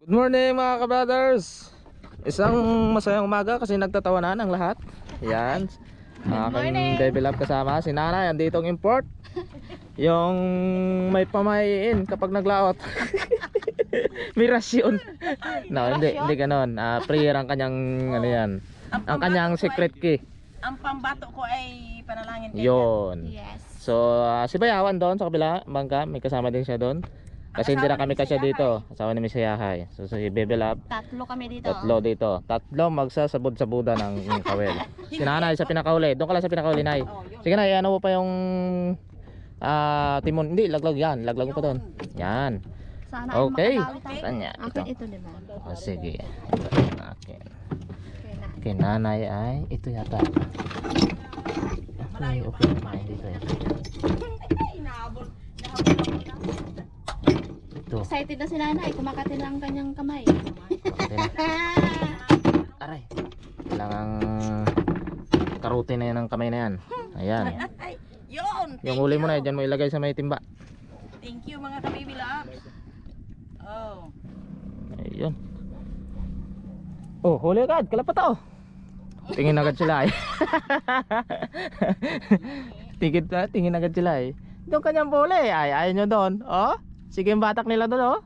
Good morning mga ka-brothers. Isang masayang umaga kasi nagtatawanan ang lahat. Yan. Aking develop kasama si nanay. Andito ang import. Yung may pamahiin kapag naglaot. May rasyon. No, hindi ganon. Prayer ang kanyang ano yan. Ang kanyang secret key. Ang pambato ko ay panalangin kanya. Yon. Yes. So si Bayawan doon sa kabila bangka, may kasama din siya doon. Kasi hindi na kami kasya dito. Asawa ni Miss Yahay. So si Bebelab. Tatlo kami dito. Tatlo dito. Tatlo magsasabod-sabudan ng kawel. Si nanay sa pinakauli. Doon ka lang sa pinakauli, nay. Sige na, ano mo pa yung timon. Hindi, laglag yan. Laglag mo pa doon. Yan. Sana Okay. okay. Saan niya? Akin ito, di ba? Oh, sige. Okay. Okay na. Kay nanay ay ito yata. Okay, okay. Ay, dito yan. Ito. Excited na si nanay. Kumakatin lang ang kanyang kamay. Okay na. Aray. Kailangang karutin na yan ang kamay na yan. Ayan. Ay, yun. Yung huli mo na, dyan mo ilagay sa may timba. Thank you mga kabibi loves. Oh. Ayun. Oh, huli agad. Kalapat oh. Tingin agad sila eh. Tingin agad sila eh. Doon kanyang huli. Ay, ayaw nyo doon. Oh. Sige yung batak nila doon oh.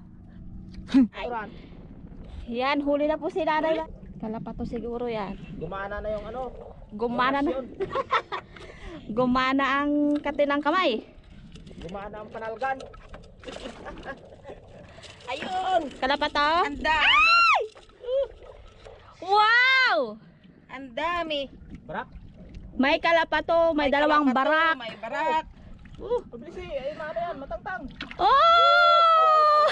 Yan, huli na po si nanay. Kalapato siguro yan. Gumana na yung ano. Gumana na. Gumana ang katinang kamay. Gumana ang panalgan. Ayun. Kalapato. Ang dami. Wow! Ang dami. Barak. May kalapato, may dalawang kalapato, barak. May barak. Pabilis eh. Ay, mama yan. Matangtang. Oh!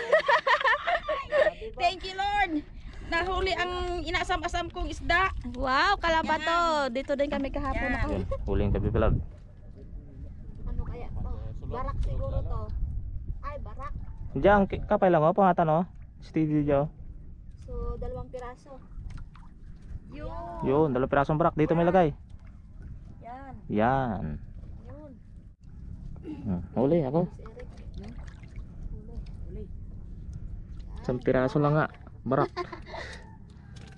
Thank you Lord. Nahuli ang inasam-asam kong isda. Wow, kalapato. Dito din kami kahapon. Yan. Yun, huling kabi vlog. Ano kaya to? Barak siguro to. Ay, barak. Diyan, kapay lang oh. Pangatan oh. Steady dyan. So, 2 piraso. Yun. Yun, 2 pirasong barak. Dito may lagay. Yan. Yan. Yun. Huli ako. Si Eric. Huli. 1 piraso lang nga. Barak.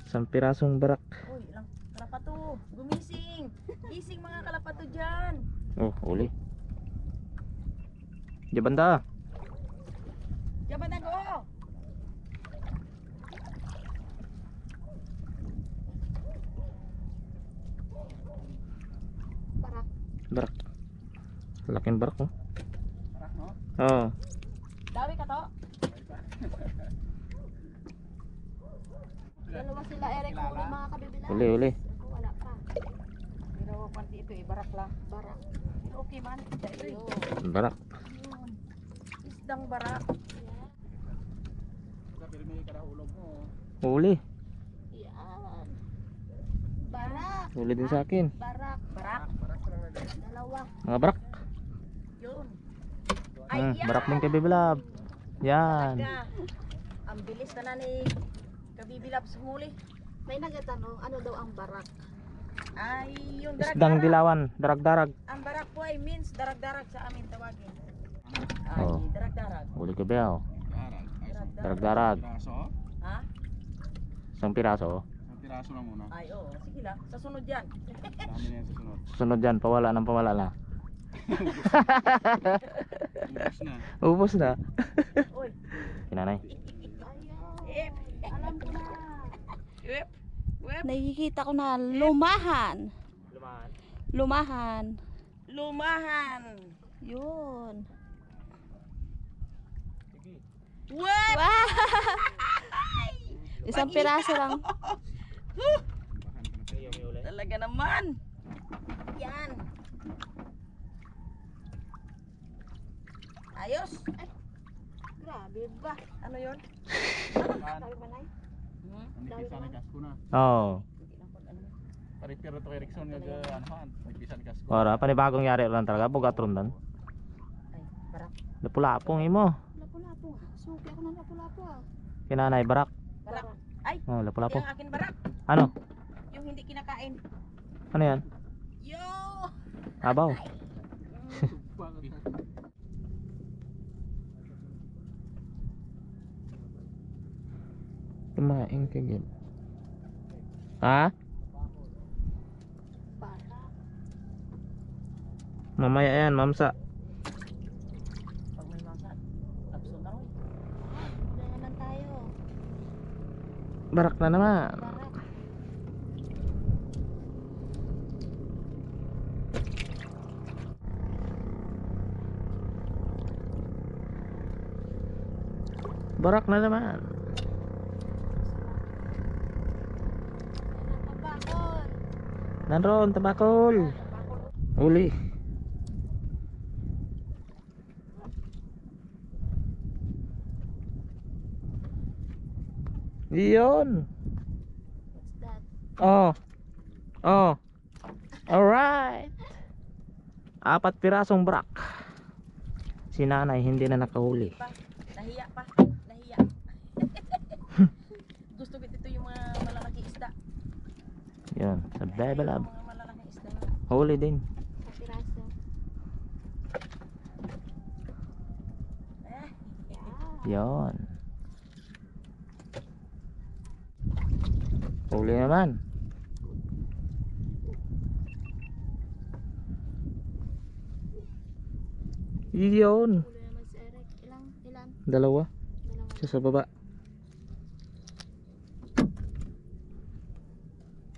1 pirasong barak. Uy, ilang kalapato. Gumising. Gising mga kalapato dyan. Oh, huli. Di banda. Jaban ako. Barak. Barak. Laking barak oh. Barak no? Oo. Dawi ka to. Dalawa sila Eric huli mga kabibilan. Huli. Wala pa. Pero kwanti ito eh, barak lang. Barak. Okay man. Ito eh. Barak. Yun. Isdang barak. Huli. Yan. Barak. Huli din sa akin. Barak. Barak. Dalawa. Mga barak. Yun. Barak din kay Bibilab. Yan. Talaga. Ang bilis na ni Kabibilab sa huli. May nagtatanong, ano daw ang barak? Ay, yung Isdang darag-darag. dilawan. Darag-darag. Ang barak po ay means darag-darag sa amin tawagin. Ay, Oh. darag-darag. Huli kay Bel. Darag-darag. Darag-darag. Ha? 1 piraso. Ang piraso lang muna. Ay, oo. Sige lang. Sa sunod yan. Dami na yan sa sunod. Sunod dyan. Pawala ng pawala na. Ubus na. Ubus na. Uy. Kinanay. Ip. Alam ko na. Ip. Ip. Nakikita ko na lumahan. Lumahan. Lumahan. Yun. What? Wow! Isang piraso lang. Talaga naman. Yan. Ayos. Ay, Grabe ba? ano yun? Sabi ba na? Hmm? Ang nagpisa ni Kasko na. Oo. Paripiro to Erickson nga anuhan. Nagpisa ni Kasko. Ora, panibagong yari lang talaga. Bugat rundan. Ay, barak. Lapulapong imo. Lapu-lapo. Suki ako ng lapu-lapo ah. Kinanay, barak. Barak. Ay, Oh, lapulapo. yung akin barak. Ano? Yung hindi kinakain. Ano yan? Yo! Abaw. Tumaing kagid. Ha? Barak. Mamaya yan, mamsa. Pag may masa, abso na rin. Wala naman tayo. Barak na naman. Barak. Barak na naman. Tabakon. Nanroon, tabakol. Uli. Iyon. What's that? Oh. Oh. Alright. 4 pirasong barak. Si nanay hindi na nakahuli. Pa, nahiya pa. Nahiya. Gusto ko dito yung mga malalaki isda. Yun. Sa Bebelab. Mga malalaki isda. Huli din. Sa piraso. Yeah. Yun. Huli naman. Yun. Huli naman si Eric. Ilan? Dalawa. Dalawa. Siya sa baba.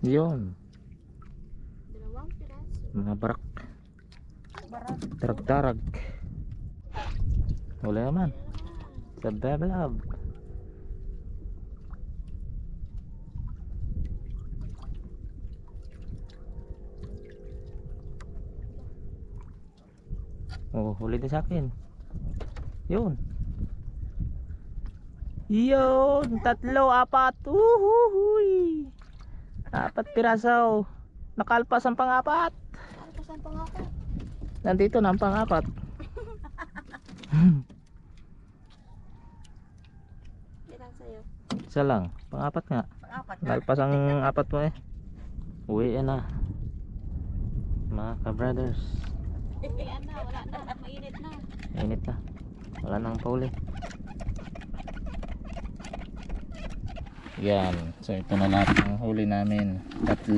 Yun. Dalawang piraso. Mga barak. Barat. Darag-darag. Huli naman. Sa Bebelab. Oh, huli din sa akin. Yun. Yun, 3, 4. Uhuhuy. 4 piraso. Nakalpas ang pang-4. Ano pa saan pangako? Nandito na ang pang-4. Ilan sa'yo? Isa lang, pang-4 nga. Pang-apat na. Nakalpas ang 4 mo eh. Uwi na. Mga ka-brothers. Uwian na. Wala na. Mainit na. Init na. Wala nang pauli. Yan. So ito na lahat ng huli namin. 3.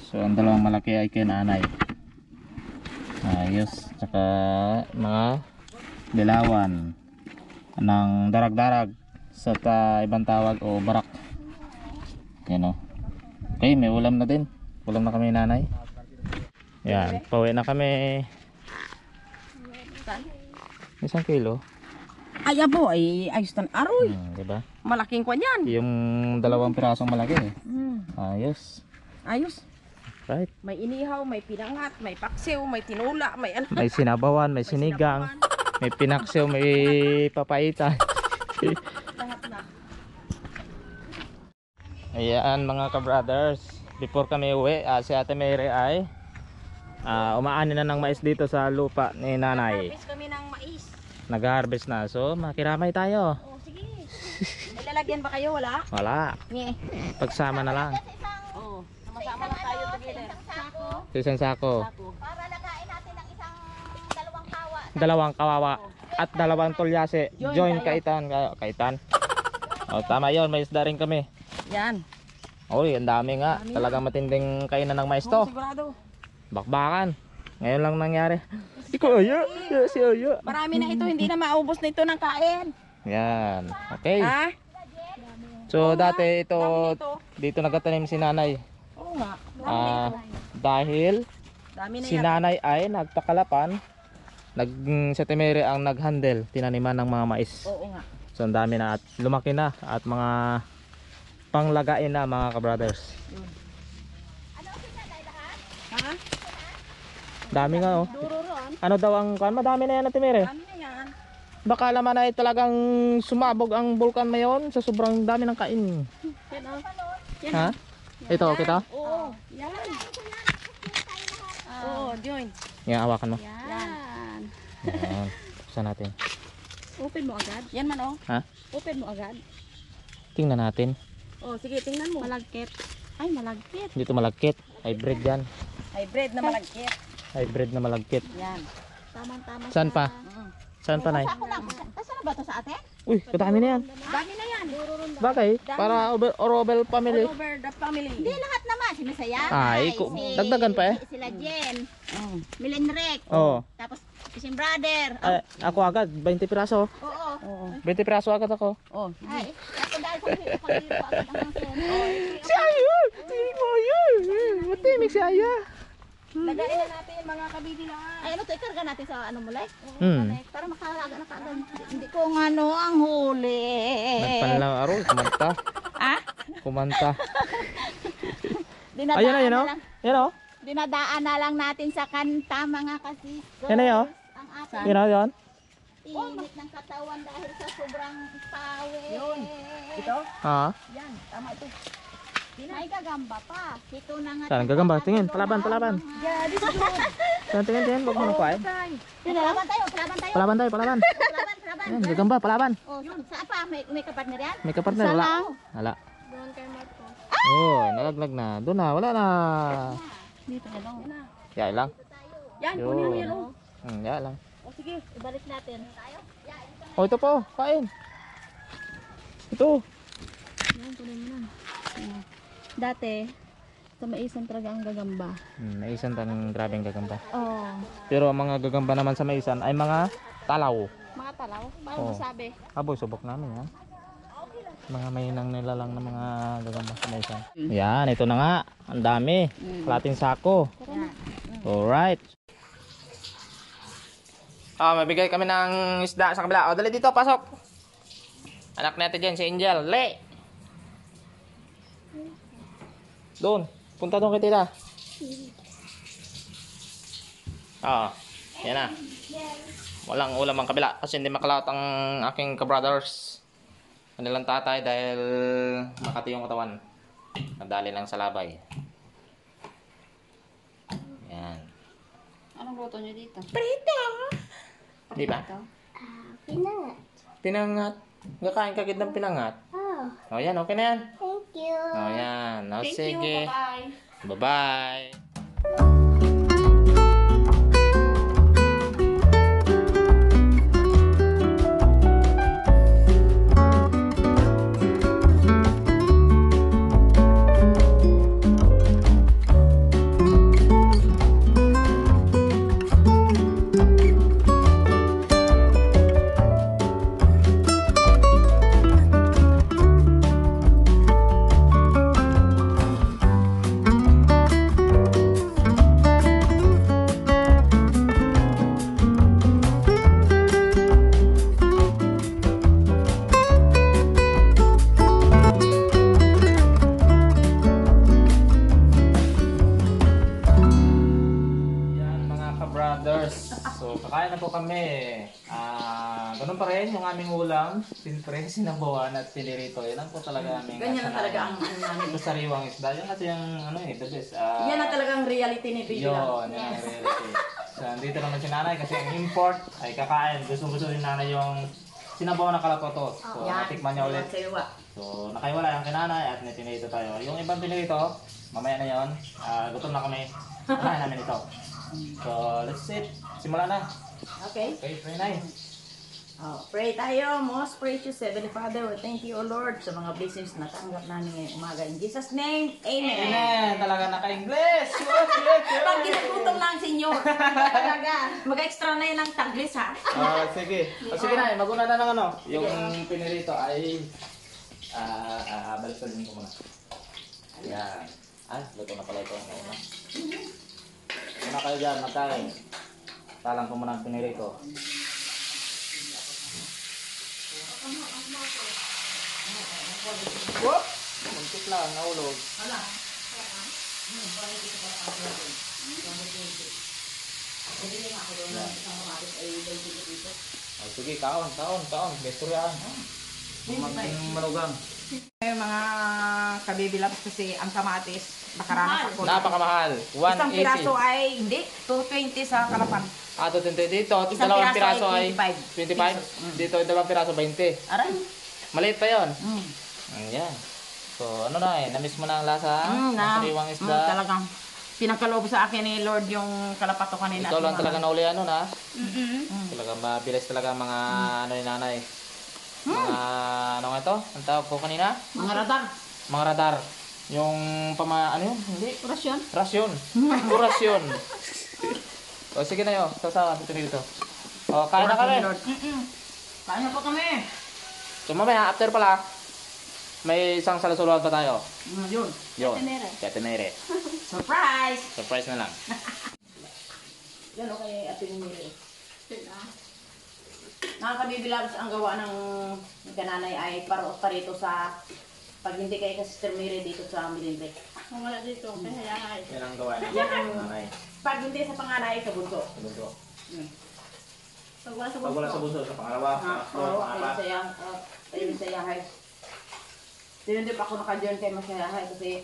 So ang dalawang malaki ay kay nanay. Ayos. Tsaka mga dilawan ng darag-darag sa ibang tawag o barak. Yan o. Okay, may ulam na din. Ulam na kami nanay. Yan. Pauwi na kami. 1 kilo. Ay, abo, ay ayos na aroy. Diba? Malaking kwan yan. Yung 2 pirasong malaki eh. Ayos. Ayos. Right. May inihaw, may pinangat, may paksiw, may tinula, may ano. May sinabawan, may sinigang, may pinaksew, may papaitan. Lahat na. Ayan mga ka-brothers. Before kami uwi, si Ate Mary ay umaani na ng mais dito sa lupa ni nanay. Harvest kami ng mais. Nag-harvest na. So makiramay tayo. Oh, sige. May lalagyan ba kayo? Wala? Wala. Nye. Pagsama na lang. Oo. Sama-sama lang tayo together. Sako. Sa isang sako. Sako. Para lagain natin ng isang 2 kawa. 2 kawawa at 2 tulyase. Join Join tayo. kaitan. Kaitan. O tama yon, may isda rin kami. Yan. Oy, ang dami nga. Dami Talagang matinding kainan ng mais Oo, to. sigurado. Bakbakan. Ngayon lang nangyari. Ikaw ayo, si ayo. Marami na ito, hindi na maubos na ito ng kain. Yan. Okay. Ha? So dati ito Dami nito. dito nagtatanim si nanay. Oo nga. Dami Ah, na ito. dahil Dami na si yan. nanay ay nagpakalapan. Si Ate Mary ang nag-handle tinaниman ng mga mais. Oo nga. So ang dami na at lumaki na at mga panglagain na mga ka-brothers. Ha? Dami nga oh. Duro ron. Ano daw ang kan? Madami na yan Ate Mary. Dami na yan. Baka naman ay talagang sumabog ang bulkan mayon sa sobrang dami ng kain. Yan o. Ha? Ito, kita? Oo. Yan. Oo, join. Yan, hawakan mo. Yan. Yan. Buksan natin. Open mo agad. Yan man oh. Ha? Open mo agad. Tingnan natin. Oh, sige, tingnan mo. Malagkit. Ay, malagkit. Dito malagkit. Hybrid yan. Hybrid na malagkit. Hybrid na malagkit. Yan. Tamang-tama. Saan pa? Mm. Saan pa, Nay? Ako lang. Kasama ba ito sa atin? Uy, kadami na yan. Dami na yan. Bagay, para Orobel family. Over the family. Hindi lahat naman. Si Masaya. Ay, dagdagan pa eh. Sila Jen. Milenrek. Oo. Tapos si brother. Ay, ako agad, 20 piraso. Oo. 20 piraso agad ako. Oh. Ay, ako dahil kung hindi ko agad ang akin. Si Aya! Hindi mo yun! Matimik si Aya. Lagayin na natin mga kabibilaan. Ay, ano to? Ikarga natin sa ano mulay? Para makalaga na kaagad. Hindi ko ano ang huli. Nagpanlaw aro, kumanta. Ah? Kumanta. Dinadaan Ayun na, yun na o. lang. Yan o. Dinadaan na lang natin sa kanta mga kasiko. Yan na yun. Ang ating Yan o, yan. init ng katawan dahil sa sobrang pawis. Yun. Ito? Ha? Yan. Tama ito. May gagamba pa. Ito na nga. Saan gagamba? Tingin, palaban, palaban. Yeah, this is good. Saan, tingin, tingin. Huwag mo nang kuhain. Palaban tayo, palaban tayo. Palaban tayo, palaban. Palaban. Yan, gagamba, palaban. Oh, saan pa? May kapartner yan? May kapartner, wala. Wala. Doon kay Marco. Oh, nalaglag na. Doon na, wala na. Dito na lang. Yay lang. Yan, kunin mo Yun. yan. Oh. Yay lang. O sige, ibalik natin. Tayo? Oh, ito po, kain. Ito. Yan, kunin mo na. Dati, sa maisan talaga ang gagamba. Maisan tang grabeng gagamba. Oh. Pero ang mga gagamba naman sa maisan ay mga talaw. Mga talaw? Paano Oo. masabi? Aboy, subok namin yan. Mga mainang nila lang ng mga gagamba sa maisan. Yan, ito na nga. Ang dami. Kalating sako. Yan. Alright. Mabigay kami ng isda sa kabila. O, dali dito, pasok. Anak natin dyan, si Angel. Le! Doon. Punta doon kay tita. Yan na. Walang ulam ang kabila kasi hindi makalawat ang aking kabrothers. Kanilang tatay dahil makati yung katawan. Nadali lang sa labay. Yan. Anong luto nyo dito? Di ba? Pinangat. Pinangat. Nakain ka agad ng pinangat. Oh, O yan, okay na yan. thank you. O yan. O Thank sige. you. Bye-bye. Bye-bye. Yan mga ka-brothers. So kakain na po kami. Ganun pa rin yung aming ulam. Siyempre, sinabawan at pinirito. Yan ang po talaga aming Ganyan na talaga ang ano namin. Ito sariwang isda. Yan kasi yung ano the best. Yan na talagang reality ni Baby Yun, Lang. yan ang reality. So andito naman si nanay kasi ang import ay kakain. Gusto din nanay yung sinabawan na kalapatos. So natikman niya ulit. Sayawa. So nakaiwala yung kinanay at pinirito tayo. Yung ibang pinirito, mamaya na yon. Gutom na kami. Kakain namin ito. So let's sit. Simula na. Okay. Okay, pray na. Pray tayo. Most precious Heavenly Father, we thank you, O Lord, sa mga blessings na tanggap namin ngayong umaga. In Jesus' name, Amen. Amen. Talaga naka-English. Pag ginagutom na ang senyor, talaga. Mag-extra na yun ng taglis, ha? Sige. Sige na, maguna na ng ano. Yung pinirito ay baliktad ko muna. Ayan. Luto na pala ito. Muna kayo dyan, magkain. Talang ko muna ang pinirito. Whoop! Muntik lang, naulog. Sige, kaon. Besturyan. Manugang. Mga kabibilabs kasi ang kamatis, nakaranas ako. Napakamahal. Isang 180. piraso ay, hindi, 220 sa Kalapan. Ito dito. Isang Dalawang piraso piraso ay ay 25. Dito, dalawang piraso 20. Aray. Maliit pa yun. Mm. Ayan. So, ano na na-miss mo na ang lasa? Ang sariwang isda. Talagang pinagkaloob sa akin ni Lord yung kalapato kanina. Ikaw lang talaga nauli ano na. Mm-hmm. Talaga mabilis talaga mga ano ni nanay. Mga ano nga ito? Ang tawag ko kanina? Mga radar. Mga radar. Yung ano yun? Hindi. Rasyon? Rasyon. Rasyon. O sige na yun. Sasama dito. O kain na kami. Kain na po kami. So mamaya after pala, may isang salasuluhan pa tayo. Yun. Yun. Tetenere. Tetenere. Surprise! Surprise na lang. Yan o kay Ate Miri. Nakakabibilabs ang gawa ng kananay ay parito sa pag hindi kay Sister Miri dito sa Milindre. Kung wala dito, kaya yahay. Yan ang gawa. Yan ang pag hindi sa panganay sa bunso. Pag wala sa Pag wala sa buso, sa pangalawa, pangatlo, Ayun sa yahay. Hindi pa ako naka-join kay Masayahay kasi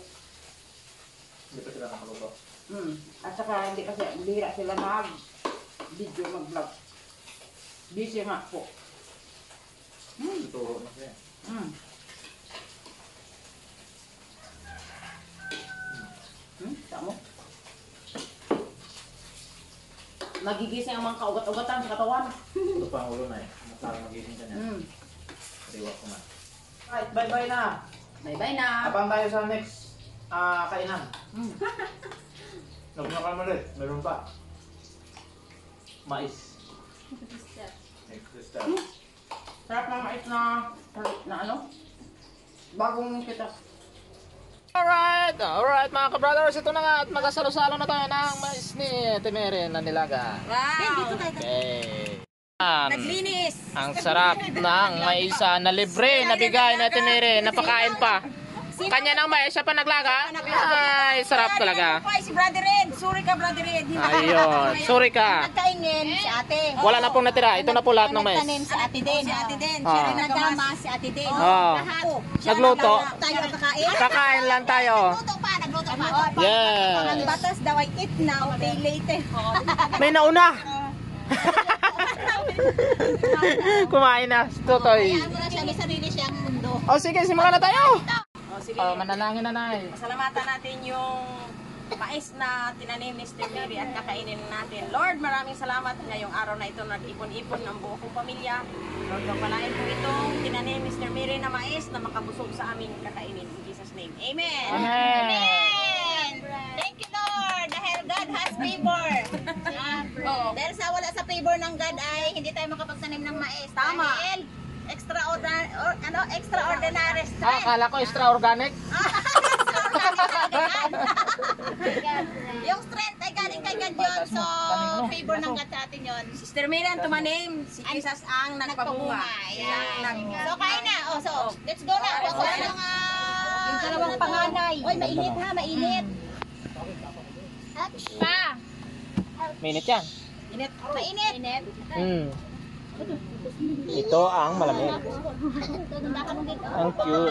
hindi pa sila nakaluto. at saka hindi kasi bihira sila mag-video, mag-vlog. Busy nga po. Tuturo na siya. Tama. Nagigising ang mga kaugat-ugatan sa katawan. Ito pa ang ulo na eh. Parang magising ka niya. Riwa ko na. Right, bye-bye na. Bye-bye na. Abang tayo sa next kainan. Huwag na kamalit. Meron pa. Mais. Next step. Sarap ng mais na ano? Bagong kita. Alright mga kabrothers, ito na nga at magkasalo-salo na tayo ng mais ni Temere na nilaga. Wow! Okay. Naglinis! Ang sarap ng mais na libre na bigay na Temere, napakain pa. Kanya ng mais, siya pa naglaga? Ay, sarap talaga. Si Brother Red! Sorry ka, Brother Red! Ayun, sorry ka. Nagkaingin si ate. Wala na pong natira, ito na po lahat ng mais. Si ate din. Si ate din. Ah. Siya rin nagama si ate din. Oh. Nagluto. Nagluto. Tayo ang kakain. Kakain lang tayo. Nagluto pa. Yes. Ang batas daw ay eat now, pay later. May nauna. Kumain na, Tutoy. Kaya mo na siya, may sarili siyang mundo. O sige, simulan na tayo. Sige. Manalangin na nay. Pasalamatan natin yung mais na tinanim ni Sister Mary at kakainin natin. Lord, maraming salamat ngayong araw na ito nag-ipon-ipon ng buo kong pamilya. Lord, pagpalain po itong tinanim ni Sister Mary na mais na makabusog sa aming kakainin. In Jesus' name. Amen! Amen. Thank you, Lord! Dahil God has favor. Dahil sa wala sa favor ng God ay hindi tayo makapagtanim ng mais. Tama. Dahil extraordinary strength. Akala ko extra organic. Yung strength ay galing kay God yun. So, favor ng God sa atin yun. Sister Mary ang tumanim. Si Jesus ang nagpabunga. So, kain na. Oh, so, let's go na. So, yung dalawang panganay. Oy, mainit ha, mainit. Pa. Minute yan. Init. Mainit. Ito ang malamig. Ang cute.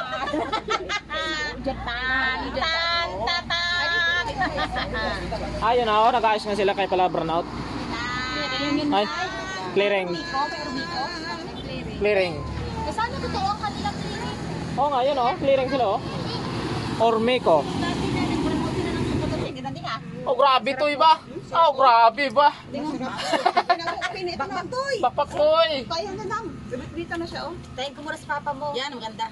Ayun na, nag-ayos na sila kay pala burnout. Ay, clearing. Clearing. Saan na totoo ang kanilang clearing? Oo nga, yun clearing sila Ormeco. Oh, grabe to iba. Oh, grabe ba? Bakbakoy. Kaya na lang. Dito na siya, Tayin ko muna sa papa mo. Yan, maganda.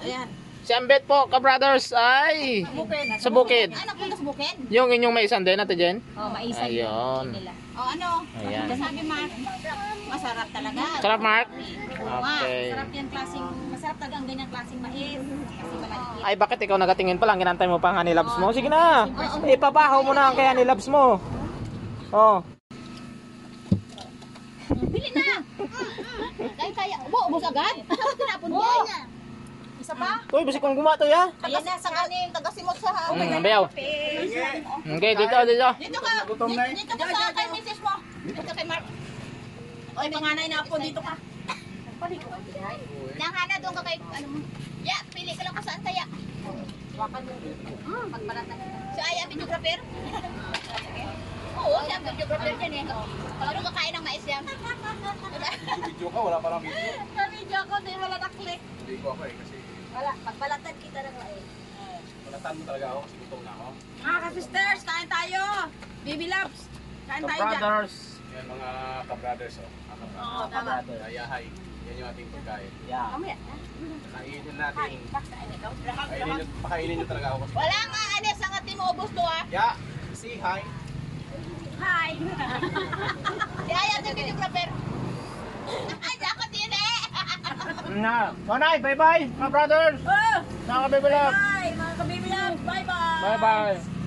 Ayan. Si Ambet po, ka-brothers, ay sa bukid. Ay, napunta sa bukid? Yung inyong maisan din, Ate Jen? Maisan. Ayun. Ano? Ayan. Sabi, Mark, masarap talaga. Sarap, Mark? Okay. Masarap yan klaseng, masarap talaga ang ganyang klaseng mais. Kasi malagkit. Ay, bakit ikaw nagatingin pa lang? Ginantay mo pa ang honey labs mo? Sige na! Ipapahaw mo na ang kay honey labs mo. Oh. Bili na! Kaya. Ubus agad? Saan tinapon niya? Isa pa? Uy, basi kong gumato ya. Ayan na, sa kanin. Tagasimot sa Bayaw. Okay, dito. Dito ka. Dito ka sa kay misis mo. Dito kay Mark. Oy, panganay na po dito ka. Nang Hana, doon ka kay, ano mo. Ya, pili ka lang kung saan taya. Wakan mo. Pagbalatan. So, ay, videographer? Oo, siya ang videographer dyan Pagano kakain ng mais yan? Video ka, wala parang video. Sa video ko, di wala na-click. Hindi ko ako kasi Wala, pagbalatan kita ng mais. malatan mo talaga ako kasi gutom na ako. Mga ka-sisters, kain tayo! Baby loves, kain tayo dyan. Brothers. Yan mga ka-brothers Oo, tama. Yayahay. Yan yung ating pagkain. Yeah. Mamaya. Kainin Hi, natin. pakainin ikaw. Pakainin nyo talaga ako. Wala nga, ano, sa ating mo ubos to ah. Yeah, say hi. Hi! Si Aya, ito videographer. Ay, ako din eh! Na. Manay, bye-bye, mga brothers. Oh! Mga kabibilap. Bye, mga kabibilang! Bye-bye! Bye-bye.